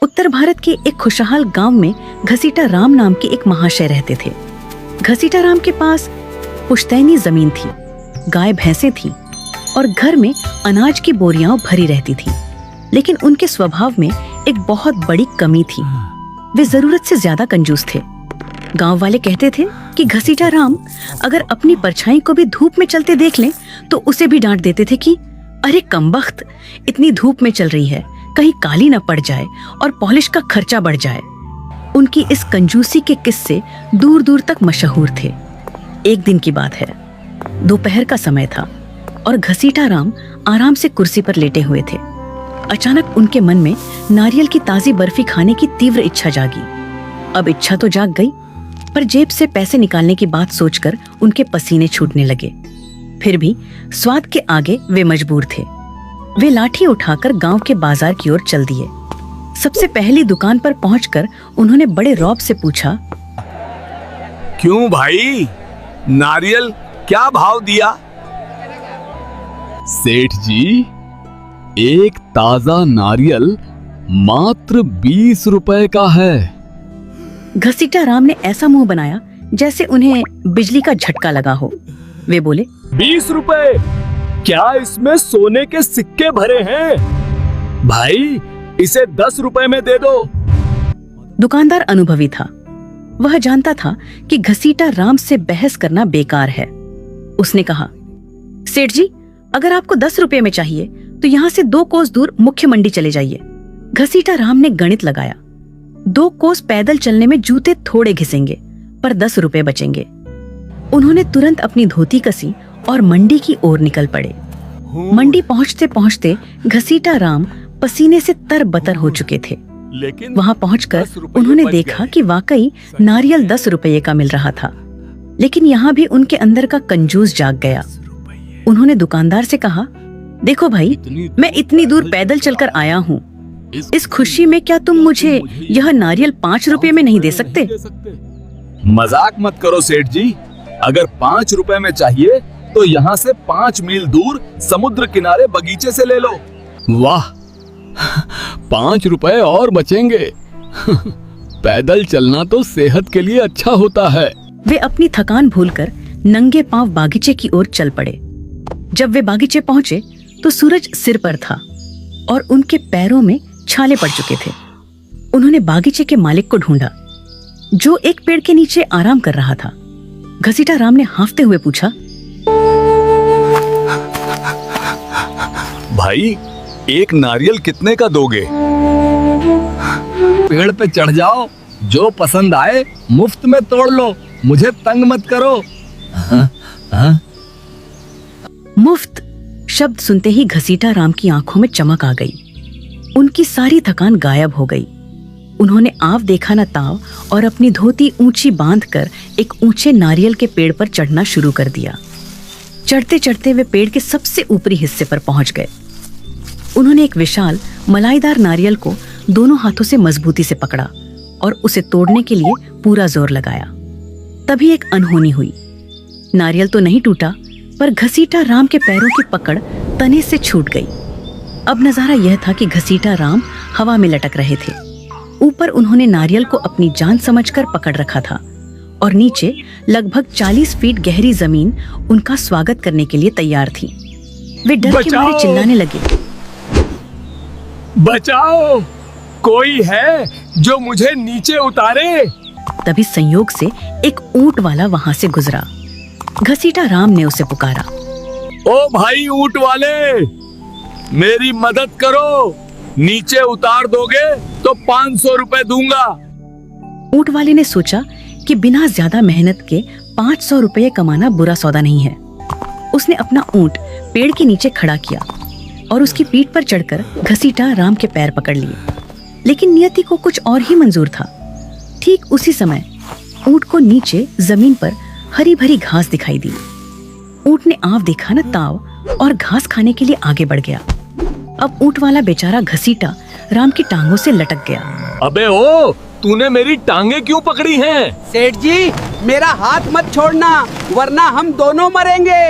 उत्तर भारत के एक खुशहाल गांव में घसीटा राम नाम के एक महाशय रहते थे। घसीटा राम के पास पुश्तैनी जमीन थी, गाय भैंसें थी और घर में अनाज की बोरियां भरी रहती थी। लेकिन उनके स्वभाव में एक बहुत बड़ी कमी थी, वे जरूरत से ज्यादा कंजूस थे। गांव वाले कहते थे कि घसीटा राम अगर अपनी परछाई को भी धूप में चलते देख लें तो उसे भी डांट देते थे कि अरे कमबख्त, इतनी धूप में चल रही है, कहीं काली न पड़ जाए और पॉलिश का खर्चा बढ़ जाए। उनकी इस कंजूसी के किस्से दूर दूर तक मशहूर थे। एक दिन की बात है, दोपहर का समय था और घसीटा राम आराम से कुर्सी पर लेटे हुए थे। अचानक उनके मन में नारियल की ताजी बर्फी खाने की तीव्र इच्छा जागी। अब इच्छा तो जाग गई, पर जेब से पैसे निकालने की बात सोचकर उनके पसीने छूटने लगे। फिर भी स्वाद के आगे वे मजबूर थे। वे लाठी उठाकर गांव के बाजार की ओर चल दिए। सबसे पहली दुकान पर पहुंचकर उन्होंने बड़े रौब से पूछा, क्यों भाई, नारियल क्या भाव दिया? सेठ जी, एक ताजा नारियल मात्र 20 रुपए का है। घसीटा राम ने ऐसा मुंह बनाया जैसे उन्हें बिजली का झटका लगा हो। वे बोले, 20 रुपए? क्या इसमें सोने के सिक्के भरे हैं? भाई, इसे 10 रुपए में दे दो। दुकानदार अनुभवी था, वह जानता था कि घसीटा राम से बहस करना बेकार है। उसने कहा, सेठ जी, अगर आपको 10 रुपए में चाहिए तो यहाँ से 2 कोस दूर मुख्य मंडी चले जाइए। घसीटा राम ने गणित लगाया, 2 कोस पैदल चलने में जूते थोड़े घिसेंगे पर 10 रुपए बचेंगे। उन्होंने तुरंत अपनी धोती कसी और मंडी की ओर निकल पड़े। मंडी पहुंचते पहुंचते घसीटा राम पसीने से तरबतर हो चुके थे। वहां पहुंचकर उन्होंने देखा कि वाकई नारियल 10 रुपये का मिल रहा था। लेकिन यहाँ भी उनके अंदर का कंजूस जाग गया। उन्होंने दुकानदार से कहा, देखो भाई, मैं इतनी दूर पैदल चलकर आया हूँ, इस खुशी में क्या तुम मुझे यह नारियल 5 रुपए में नहीं दे सकते? मजाक मत करो सेठ जी, अगर 5 रुपए में चाहिए तो यहाँ से 5 मील दूर समुद्र किनारे बगीचे से ले लो। वाह, 5 रुपए और बचेंगे। पैदल चलना तो सेहत के लिए अच्छा होता है। वे अपनी थकान भूलकर नंगे पांव बागीचे की ओर चल पड़े। जब वे बागीचे पहुंचे तो सूरज सिर पर था और उनके पैरों में छाले पड़ चुके थे। उन्होंने बागीचे के मालिक को ढूंढा, जो एक पेड़ के नीचे आराम कर रहा था। घसीटा राम ने हांफते हुए पूछा, भाई, एक नारियल कितने का दोगे? पेड़ पे चढ़ जाओ, जो पसंद आए मुफ्त में तोड़ लो, मुझे तंग मत करो। मुफ्त शब्द सुनते ही घसीटा राम की आंखों में चमक आ गई। उनकी सारी थकान गायब हो गई। उन्होंने आव देखा न ताव और अपनी धोती ऊंची बांधकर एक ऊंचे नारियल के पेड़ पर चढ़ना शुरू कर दिया। चढ़ते चढ़ते वे पेड़ के सबसे ऊपरी हिस्से पर पहुंच गए। उन्होंने एक विशाल मलाईदार नारियल को दोनों हाथों से मजबूती से पकड़ा और उसे तोड़ने के लिए पूरा जोर लगाया। तभी एक अनहोनी हुई। नारियल तो नहीं टूटा, पर घसीटा राम के पैरों की पकड़ तने से छूट गई। अब नजारा यह था कि घसीटा राम हवा में लटक रहे थे। ऊपर उन्होंने नारियल को अपनी जान समझकर पकड़ रखा था और नीचे लगभग 40 फीट गहरी जमीन उनका स्वागत करने के लिए तैयार थी। वे डर के मारे चिल्लाने लगे, बचाओ, कोई है जो मुझे नीचे उतारे। तभी संयोग से एक ऊंट वाला वहां से गुजरा। घसीटा राम ने उसे पुकारा, ओ भाई ऊंट वाले, मेरी मदद करो, नीचे उतार दोगे तो 500 रुपए दूंगा। ऊंट वाले ने सोचा कि बिना ज्यादा मेहनत के 500 रुपये कमाना बुरा सौदा नहीं है। उसने अपना ऊंट पेड़ के नीचे खड़ा किया और उसकी पीठ पर चढ़कर घसीटा राम के पैर पकड़ लिए। लेकिन नियति को कुछ और ही मंजूर था। ठीक उसी समय ऊंट को नीचे जमीन पर हरी भरी घास दिखाई दी। ऊंट ने आव देखा न ताव और घास खाने के लिए आगे बढ़ गया। अब ऊंट वाला बेचारा घसीटा राम की टांगों से लटक गया। अबे ओ, तूने मेरी टांगे क्यों पकड़ी हैं? सेठ जी, मेरा हाथ मत छोड़ना, वरना हम दोनों मरेंगे।